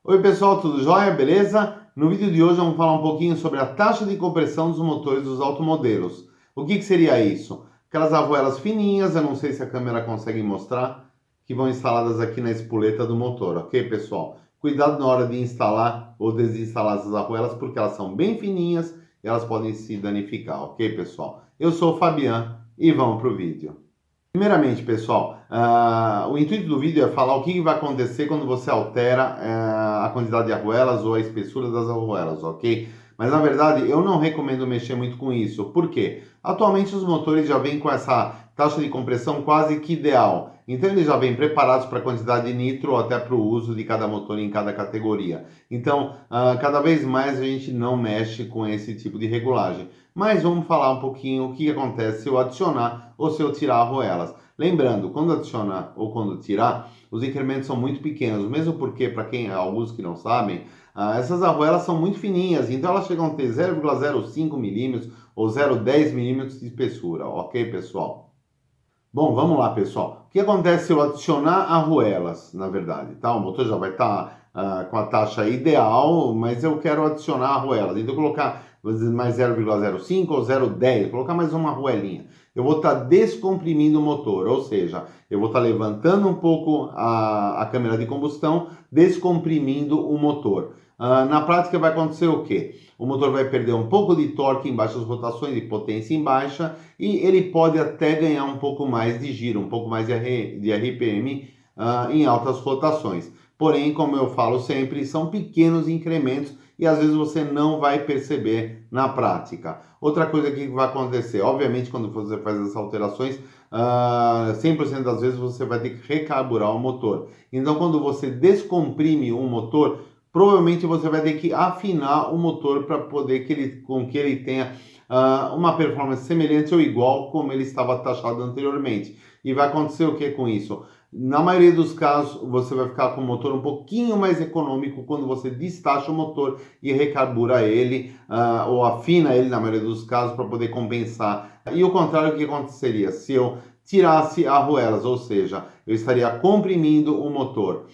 Oi pessoal, tudo jóia? Beleza? No vídeo de hoje vamos falar um pouquinho sobre a taxa de compressão dos motores dos automodelos. O que seria isso? Aquelas arruelas fininhas, eu não sei se a câmera consegue mostrar, que vão instaladas aqui na espoleta do motor, ok pessoal? Cuidado na hora de instalar ou desinstalar essas arruelas, porque elas são bem fininhas e elas podem se danificar, ok pessoal? Eu sou o Fabian e vamos para o vídeo. Primeiramente, pessoal, o intuito do vídeo é falar o que vai acontecer quando você altera a quantidade de arruelas ou a espessura das arruelas, ok? Mas na verdade eu não recomendo mexer muito com isso. Por quê? Atualmente os motores já vêm com essa taxa de compressão quase que ideal. Então eles já vêm preparados para a quantidade de nitro ou até para o uso de cada motor em cada categoria. Então, cada vez mais a gente não mexe com esse tipo de regulagem. Mas vamos falar um pouquinho o que acontece se eu adicionar ou se eu tirar arruelas. Lembrando, quando adicionar ou quando tirar, os incrementos são muito pequenos, mesmo porque, para quem, alguns que não sabem, essas arruelas são muito fininhas, então elas chegam a ter 0,05 milímetros ou 0,10 milímetros de espessura, ok, pessoal? Bom, vamos lá, pessoal. O que acontece se eu adicionar arruelas, na verdade, tá? O motor já vai estar com a taxa ideal, mas eu quero adicionar arruelas. Então, colocar mais 0,05 ou 0,10, colocar mais uma arruelinha. Eu vou estar descomprimindo o motor, ou seja, eu vou estar levantando um pouco a câmara de combustão, descomprimindo o motor. Na prática vai acontecer o quê? O motor vai perder um pouco de torque em baixas rotações, de potência em baixa, e ele pode até ganhar um pouco mais de giro, um pouco mais de RPM em altas rotações. Porém, como eu falo sempre, são pequenos incrementos e às vezes você não vai perceber na prática. Outra coisa que vai acontecer, obviamente, quando você faz essas alterações, 100% das vezes você vai ter que recarburar o motor. Então, quando você descomprime um motor, provavelmente você vai ter que afinar o motor para poder com que ele tenha uma performance semelhante ou igual como ele estava taxado anteriormente. E vai acontecer o que com isso? Na maioria dos casos, você vai ficar com o motor um pouquinho mais econômico quando você destacha o motor e recarbura ele, ou afina ele, na maioria dos casos, para poder compensar. E o contrário, o que aconteceria? Se eu tirasse arruelas, ou seja, eu estaria comprimindo o motor.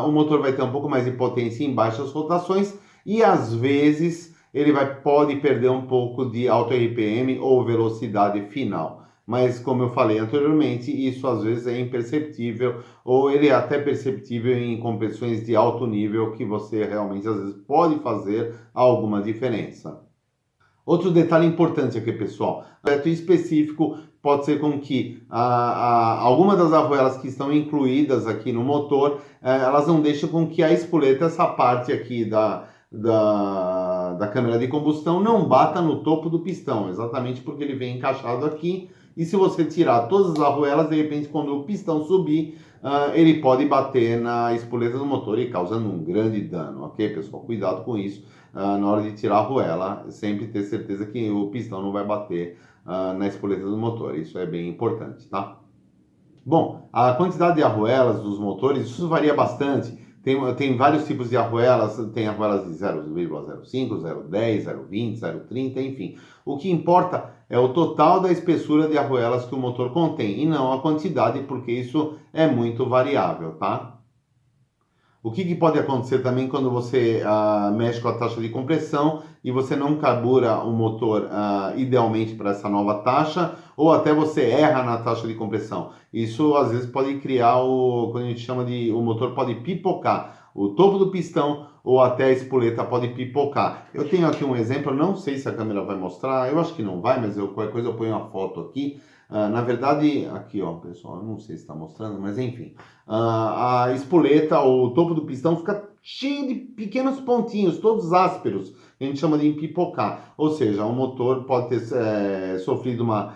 O motor vai ter um pouco mais de potência em baixas rotações e às vezes ele pode perder um pouco de alto RPM ou velocidade final. Mas, como eu falei anteriormente, isso às vezes é imperceptível ou ele é até perceptível em competições de alto nível que você realmente às vezes pode fazer alguma diferença. Outro detalhe importante aqui, pessoal, projeto específico pode ser com que alguma das arruelas que estão incluídas aqui no motor, elas não deixam com que a espoleta, essa parte aqui da câmara de combustão, não bata no topo do pistão, exatamente porque ele vem encaixado aqui. E se você tirar todas as arruelas, de repente, quando o pistão subir, ele pode bater na espoleta do motor e causando um grande dano, ok, pessoal? Cuidado com isso na hora de tirar a arruela, sempre ter certeza que o pistão não vai bater na espoleta do motor. Isso é bem importante, tá? Bom, a quantidade de arruelas dos motores, isso varia bastante. Tem vários tipos de arruelas, tem arruelas de 0,05, 0,10, 0,20, 0,30, enfim. O que importa é o total da espessura de arruelas que o motor contém e não a quantidade, porque isso é muito variável, tá? O que pode acontecer também quando você mexe com a taxa de compressão e você não carbura o motor idealmente para essa nova taxa, ou até você erra na taxa de compressão. Isso às vezes pode criar quando a gente chama de, o motor pode pipocar. O topo do pistão ou até a espoleta pode pipocar. Eu tenho aqui um exemplo, não sei se a câmera vai mostrar, eu acho que não vai, mas qualquer coisa eu ponho uma foto aqui. Na verdade, aqui ó, pessoal, eu não sei se está mostrando, mas enfim. A espoleta, ou o topo do pistão, fica cheio de pequenos pontinhos, todos ásperos, que a gente chama de empipocar. Ou seja, o motor pode ter sofrido uma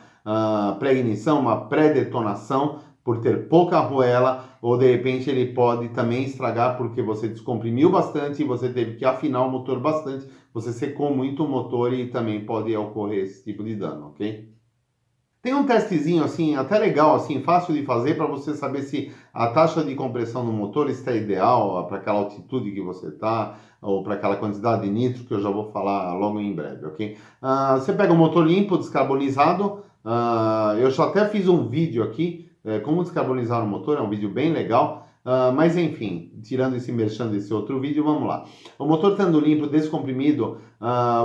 pré-ignição, uma pré-detonação, por ter pouca arruela, ou de repente ele pode também estragar porque você descomprimiu bastante e você teve que afinar o motor bastante, você secou muito o motor e também pode ocorrer esse tipo de dano, ok? Tem um testezinho assim, até legal, assim, fácil de fazer para você saber se a taxa de compressão no motor está ideal para aquela altitude que você está, ou para aquela quantidade de nitro que eu já vou falar logo em breve, ok? Você pega o motor limpo, descarbonizado, eu já até fiz um vídeo aqui, como descarbonizar o motor, é um vídeo bem legal. Mas enfim, tirando esse merchan desse outro vídeo, vamos lá. O motor estando limpo, descomprimido,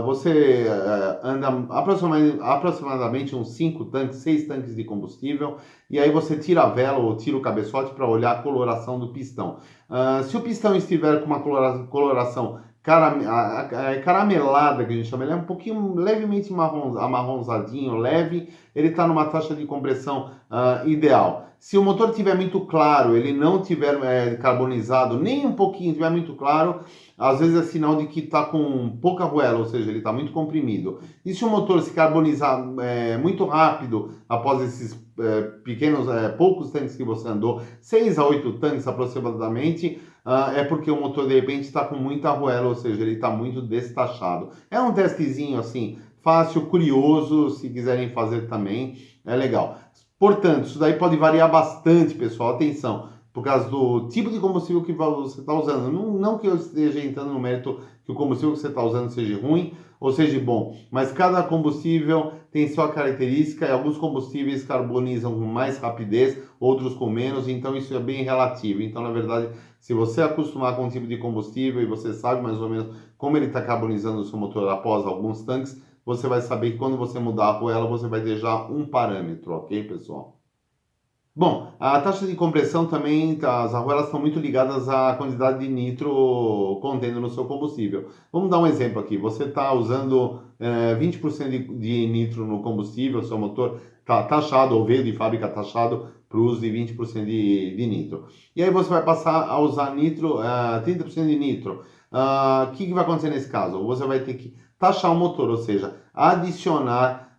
você anda aproximadamente uns 5 tanques, 6 tanques de combustível, e aí você tira a vela ou tira o cabeçote para olhar a coloração do pistão. Se o pistão estiver com uma coloração caramelada, que a gente chama, ele é um pouquinho levemente amarronzadinho, leve, ele está numa taxa de compressão ideal. Se o motor estiver muito claro, ele não estiver carbonizado, nem um pouquinho, estiver muito claro, às vezes é sinal de que está com pouca arruela, ou seja, ele está muito comprimido. E se o motor se carbonizar muito rápido, após esses poucos tanques que você andou, 6 a 8 tanques aproximadamente, é porque o motor de repente está com muita arruela, ou seja, ele está muito destachado. É um testezinho assim, fácil, curioso, se quiserem fazer também, é legal. Portanto, isso daí pode variar bastante, pessoal, atenção, por causa do tipo de combustível que você está usando. Não que eu esteja entrando no mérito que o combustível que você está usando seja ruim ou seja bom, mas cada combustível tem sua característica e alguns combustíveis carbonizam com mais rapidez, outros com menos, então isso é bem relativo. Então, na verdade, se você acostumar com um tipo de combustível e você sabe mais ou menos como ele está carbonizando o seu motor após alguns tanques, você vai saber que quando você mudar a arruela, você vai ter já um parâmetro, ok, pessoal? Bom, a taxa de compressão também, as arruelas estão muito ligadas à quantidade de nitro contendo no seu combustível. Vamos dar um exemplo aqui. Você está usando 20% de nitro no combustível, seu motor está taxado ou veio de fábrica taxado para o uso de 20% de nitro. E aí você vai passar a usar nitro, 30% de nitro. O que vai acontecer nesse caso? Você vai ter que taxar o motor, ou seja, adicionar,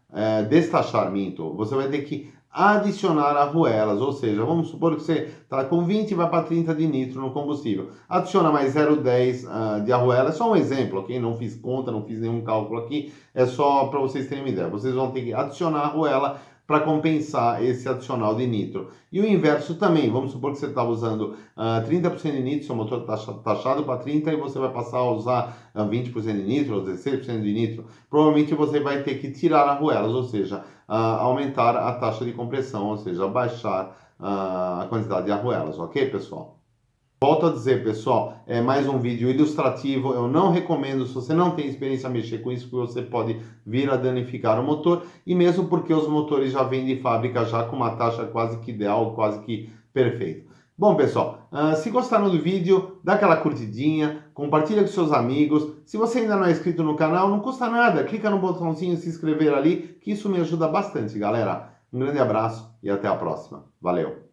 destachar, minto. Você vai ter que adicionar arruelas, ou seja, vamos supor que você está com 20 e vai para 30 de nitro no combustível. Adiciona mais 0,10 de arruela, é só um exemplo, ok? Não fiz conta, não fiz nenhum cálculo aqui, é só para vocês terem uma ideia. Vocês vão ter que adicionar arruela para compensar esse adicional de nitro. E o inverso também, vamos supor que você está usando 30% de nitro, seu motor está taxado para 30 e você vai passar a usar 20% de nitro ou 16% de nitro. Provavelmente você vai ter que tirar arruelas, ou seja, aumentar a taxa de compressão, ou seja, baixar a quantidade de arruelas, ok, pessoal? Volto a dizer, pessoal, é mais um vídeo ilustrativo, eu não recomendo, se você não tem experiência a mexer com isso, que você pode vir a danificar o motor, e mesmo porque os motores já vêm de fábrica já com uma taxa quase que ideal, quase que perfeita. Bom, pessoal, se gostaram do vídeo, dá aquela curtidinha, compartilha com seus amigos. Se você ainda não é inscrito no canal, não custa nada, clica no botãozinho se inscrever ali, que isso me ajuda bastante, galera. Um grande abraço e até a próxima. Valeu!